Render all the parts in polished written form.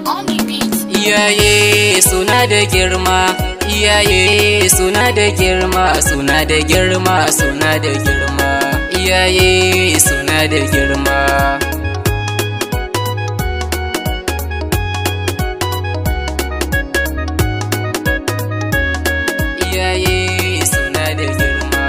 on the beat. Iyaye suna da girma, iyaye suna da girma, suna da girma, suna da girma, iyaye suna da girma. Iyaye suna da girma.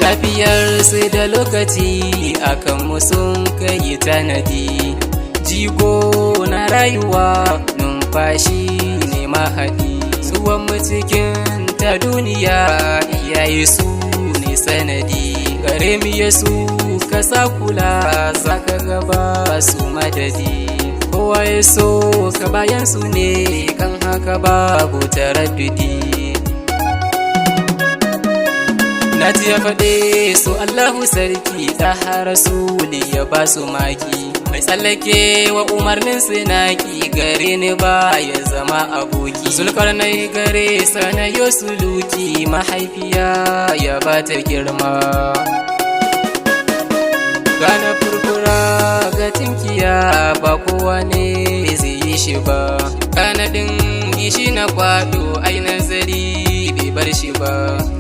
Lafiyarsu da lokaci akan mu sun kai tanadi, jigo na rayuwa numfashi ne mahadi, zuwan mu cikin ta duniya iyaye su ne sanadi, gare mu yesu ka sa kula zaka gaba su madadi, kowa ya so ka bayan su ne kan haka babu taraddudi. Nati ya faɗe su Allahu sarki ɗaha rasuli ya ba su maki, mai tsallake wa umarnin sinaki gare ni ba ya zama aboki, sulkarnai gare sanayo suluki mahaifiya ya ba ta girma. Gana furfura ga tinkiya ba kowa ne zai yi shi ba, kanadin gishi na kwado ai nazari bai bar shi ba,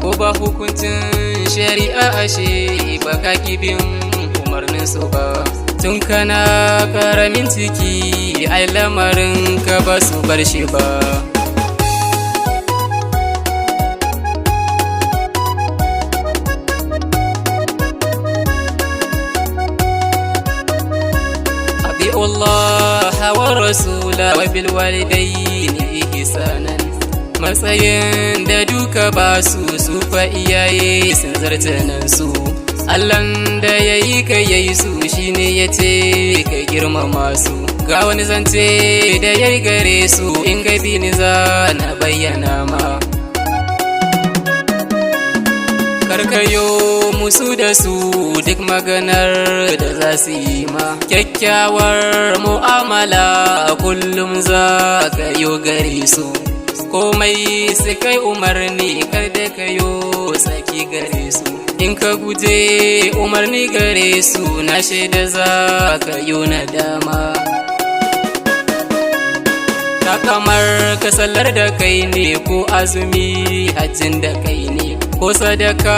ko ba hukuncin shari'a ashe ba ka kibin umarnin su ba, tun kana karamin ciki ai lamarin ka ba su bar shi ba. Allah wa rasula wa bil walidaini ihsanan, matsayin da duka ba su fa iyaye sun zartanan su, Allahn da yayi ka yayi su shine yace ka girmama su, ga wani zance da yayi gare su in gabi ni za na bayyana ma. Karkayo musu da su duk maganar da za su yi ma, kyakkyawar mu'amala kullum za ka yo gare su, komai su kai umarni kar da ka yo saki gare su, in ka guje umarni gare su na shaida za ka yo nadama. Ta kamar ka sallar da kai ne ko azumi hajjin da kai ne, ko sadaka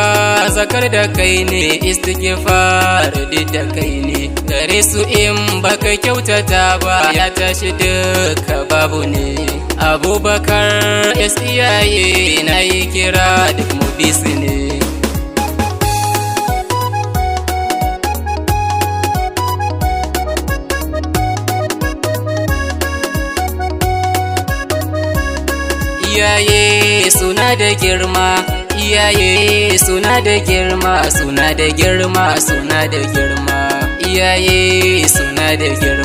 zakar da kai ne, istighfar duk da kai ne, gare su in baka kyautata ba ya tashi duka babu ne. Abubakar iyaye na yi kira duk mu bisu ne. Iyaye suna da girma, iyaye suna da girma, suna da girma, suna da girma, iyaye suna da girma.